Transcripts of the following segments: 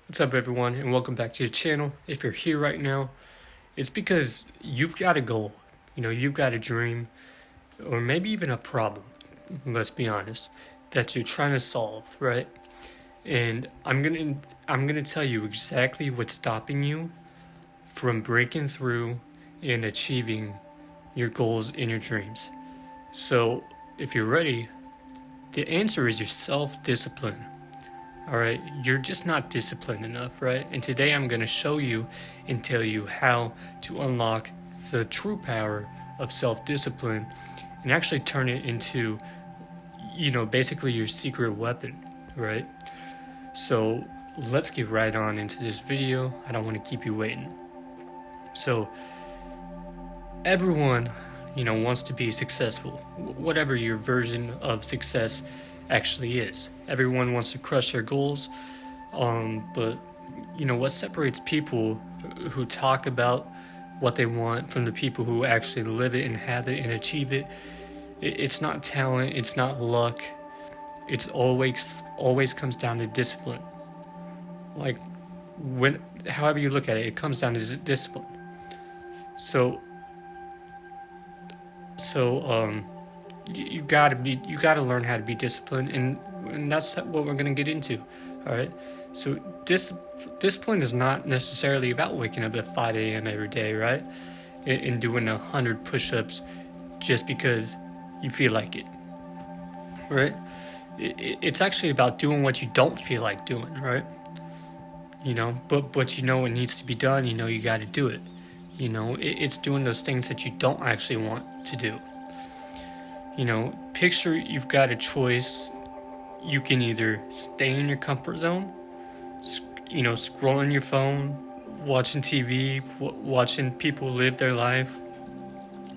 What's up, everyone, and welcome back to the channel. If you're here right now, it's because you've got a goal, you've got a dream, or maybe even a problem, let's be honest, that you're trying to solve, right? And I'm gonna tell you exactly what's stopping you from breaking through and achieving your goals and your dreams. So, if you're ready, the answer is your self-discipline. All right, you're just not disciplined enough, right? And today I'm going to show you and tell you how to unlock the true power of self-discipline and actually turn it into, basically your secret weapon, right? So let's get right on into this video. I don't want to keep you waiting. So everyone, wants to be successful, whatever your version of success actually is. Everyone wants to crush their goals, but what separates people who talk about what they want from the people who actually live it and have it and achieve it, it's not talent, it's not luck, it's always comes down to discipline. Like, however you look at it, it comes down to discipline. So you gotta learn how to be disciplined, and that's what we're gonna get into. All right. So discipline is not necessarily about waking up at 5 a.m. every day, right, and doing 100 push-ups just because you feel like it, right? It's actually about doing what you don't feel like doing, right? But it needs to be done. You got to do it. It's doing those things that you don't actually want to do. Picture you've got a choice. You can either stay in your comfort zone, scrolling your phone, watching TV, watching people live their life,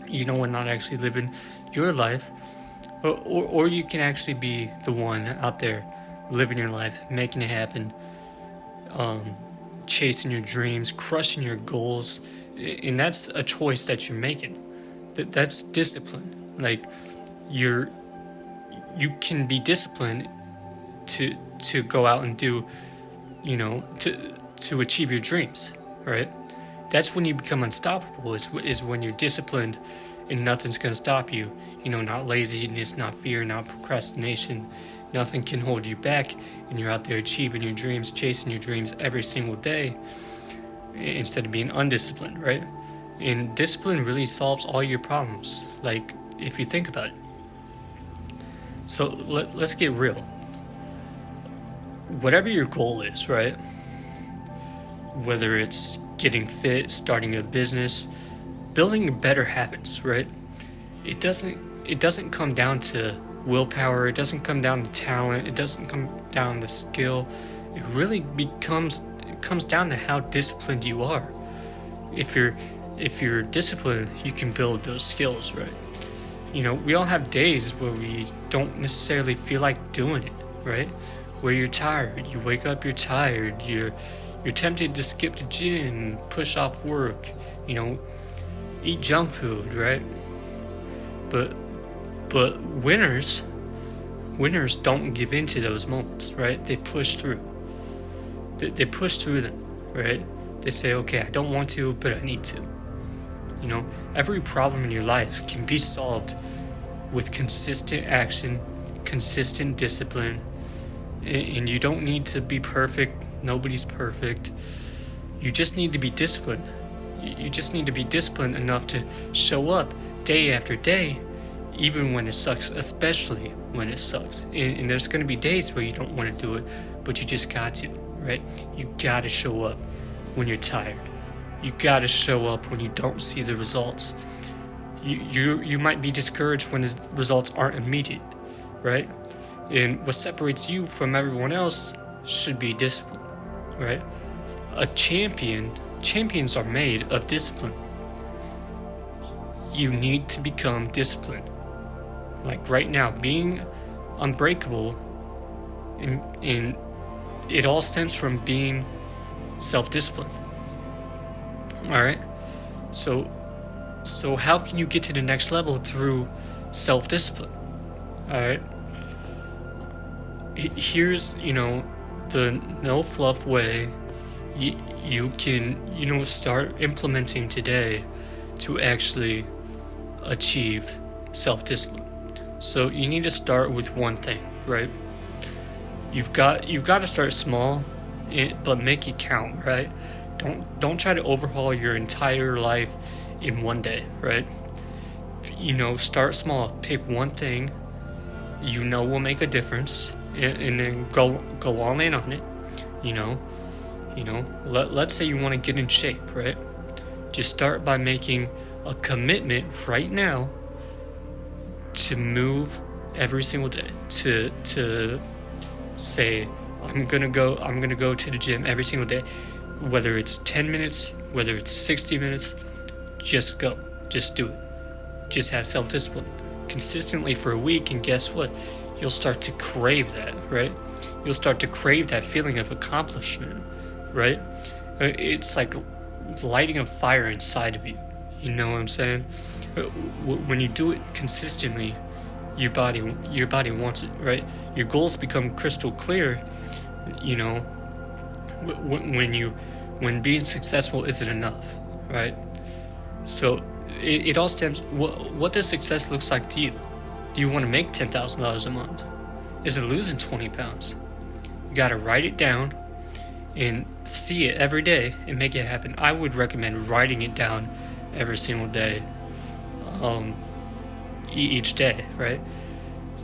and not actually living your life, or you can actually be the one out there living your life, making it happen, chasing your dreams, crushing your goals, and that's a choice that you're making. That's discipline. Like, you can be disciplined to go out and do, to achieve your dreams, right? That's when you become unstoppable, is when you're disciplined and nothing's going to stop you. Not laziness, not fear, not procrastination. Nothing can hold you back, and you're out there achieving your dreams, chasing your dreams every single day instead of being undisciplined, right? And discipline really solves all your problems, like, if you think about it. So let's get real. Whatever your goal is, right? Whether it's getting fit, starting a business, building better habits, right? It doesn't come down to willpower. It doesn't come down to talent. It doesn't come down to skill. It really comes down to how disciplined you are. If you're disciplined, you can build those skills, right? We all have days where we don't necessarily feel like doing it, right? Where you're tired, you wake up, you're tired, you're tempted to skip the gym, push off work, eat junk food, right? But winners don't give in to those moments, right? They push through. They push through them, right? They say, okay, I don't want to, but I need to. Every problem in your life can be solved with consistent action, consistent discipline, and you don't need to be perfect. Nobody's perfect. You just need to be disciplined. You just need to be disciplined enough to show up day after day, even when it sucks, especially when it sucks. And there's going to be days where you don't want to do it, but you just got to, right? You got to show up when you're tired. You got to show up when you don't see the results. You might be discouraged when the results aren't immediate, right? And what separates you from everyone else should be discipline, right? Champions are made of discipline. You need to become disciplined. Like right now, being unbreakable, and it all stems from being self-disciplined. All right. So how can you get to the next level through self-discipline? All right. Here's the no fluff way you can, start implementing today to actually achieve self-discipline. So you need to start with one thing, right? You've got to start small, but make it count, right? Don't try to overhaul your entire life in one day, right? Start small. Pick one thing will make a difference, and then go all in on it. Let's say you want to get in shape, right? Just start by making a commitment right now to move every single day. To say, I'm gonna go to the gym every single day, whether it's 10 minutes, whether it's 60 minutes. Just go. Just do it. Just have self-discipline consistently for a week, and guess what? You'll start to crave that, right? You'll start to crave that feeling of accomplishment, right? It's like lighting a fire inside of you. You know what I'm saying? When you do it consistently, your body wants it, right? Your goals become crystal clear. When being successful isn't enough, right? So it all stems. What does success looks like to you? Do you want to make $10,000 a month? Is it losing 20 pounds? You got to write it down and see it every day and make it happen. I would recommend writing it down every single day, each day, right?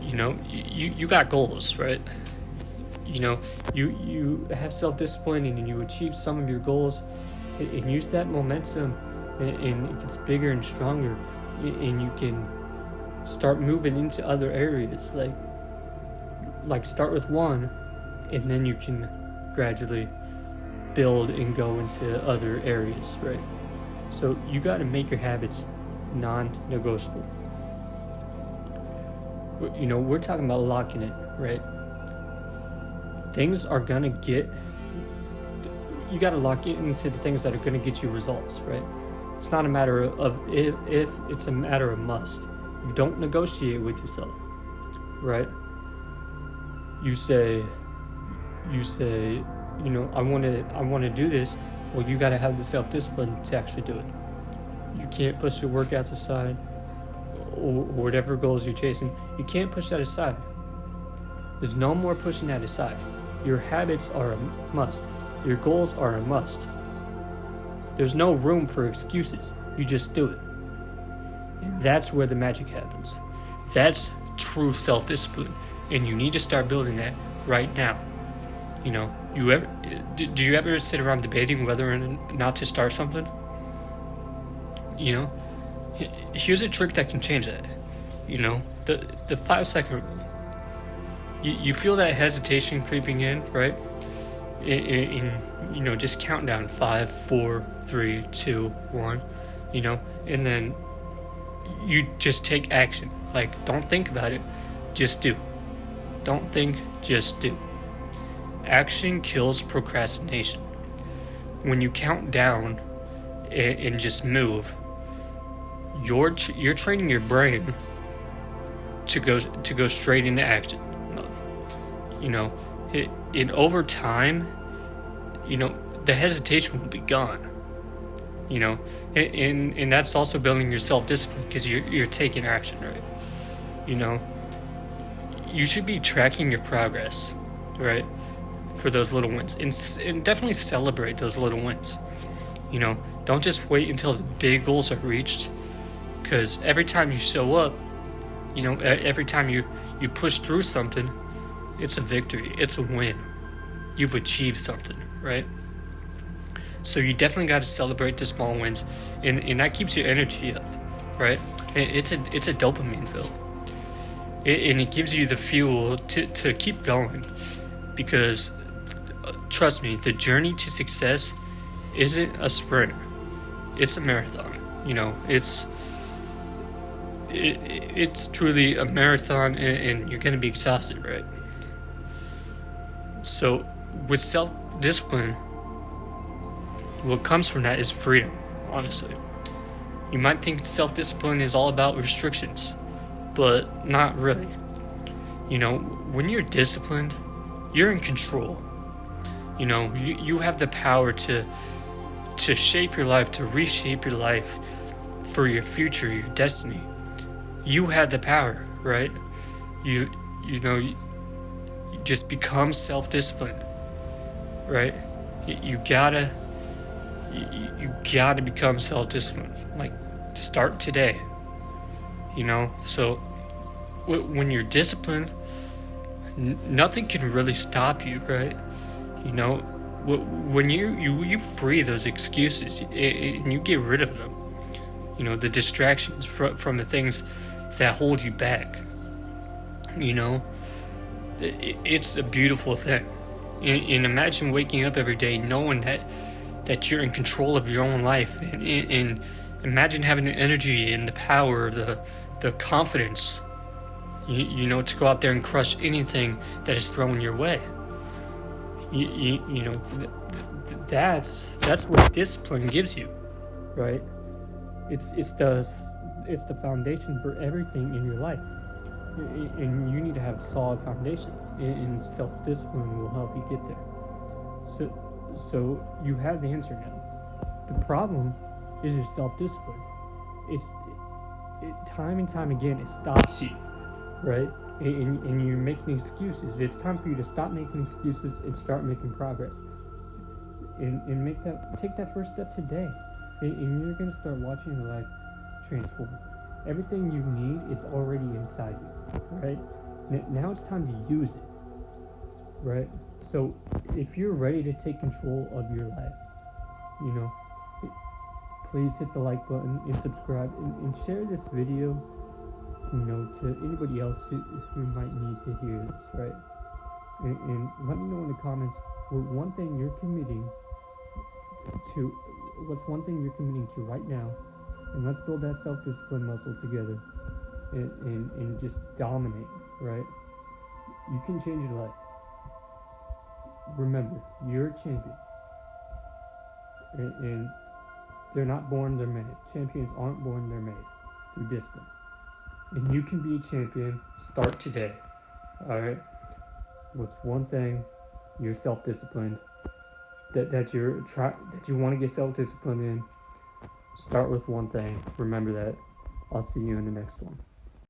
You got goals, right? You have self-discipline and you achieve some of your goals, and use that momentum, and it gets bigger and stronger, and you can start moving into other areas, like start with one, and then you can gradually build and go into other areas, right? So you got to make your habits non-negotiable. We're talking about locking it, right? Things are gonna you gotta lock into the things that are gonna get you results, right? It's not a matter of if, it's a matter of must. You don't negotiate with yourself, right? You say, I want to do this. Well, you got to have the self-discipline to actually do it. You can't push your workouts aside, or whatever goals you're chasing. You can't push that aside. There's no more pushing that aside. Your habits are a must. Your goals are a must. There's no room for excuses. You just do it. And that's where the magic happens. That's true self-discipline, and you need to start building that right now. Do you ever sit around debating whether or not to start something? Here's a trick that can change that. The 5-second rule. You feel that hesitation creeping in, right? Just count down 5, 4, 3, 2, 1, and then you just take action. Don't think about it, just do. Don't think, just do. Action kills procrastination. When you count down and just move, you're training your brain to go straight into action. And over time, the hesitation will be gone. And that's also building your self-discipline, because you're taking action, right? You should be tracking your progress, right? For those little wins, and definitely celebrate those little wins. Don't just wait until the big goals are reached, because every time you show up, every time you push through something, it's a victory, it's a win. You've achieved something, right? So you definitely got to celebrate the small wins, and that keeps your energy up, right? It's a dopamine fill, and it gives you the fuel to keep going, because trust me, the journey to success isn't a sprint, it's a marathon. It's truly a marathon, and you're going to be exhausted, right? So with self-discipline, what comes from that is freedom, honestly. You might think self-discipline is all about restrictions, but not really. When you're disciplined, you're in control. You have the power to shape your life, to reshape your life for your future, your destiny. You have the power, right? You you know you just become self-disciplined, right? You gotta you gotta become self-disciplined. Like, start today. So when you're disciplined, nothing can really stop you, right? You know, when you free those excuses and you get rid of them, the distractions from the things that hold you back, you know, it's a beautiful thing. And imagine waking up every day knowing that you're in control of your own life, and imagine having the energy and the power, the confidence, to go out there and crush anything that is thrown your way. That's what discipline gives you, right? It's the foundation for everything in your life, and you need to have a solid foundation, and self-discipline will help you get there. So you have the answer now. The problem is your self-discipline. Time and time again it stops you, right? And you're making excuses. It's time for you to stop making excuses and start making progress. And take that first step today. And you're gonna start watching your life transform. Everything you need is already inside you, right? Now it's time to use it, right? So if you're ready to take control of your life, please hit the like button and subscribe, and share this video, to anybody else who might need to hear this, right? And let me know in the comments what's one thing you're committing to right now, and let's build that self-discipline muscle together, and just dominate, right? You can change your life. Remember, you're a champion, and they're not born, they're made. Champions aren't born, they're made through discipline. And you can be a champion. Start today. Alright? What's one thing you're self-disciplined, that you want to get self-disciplined in? Start with one thing. Remember that. I'll see you in the next one.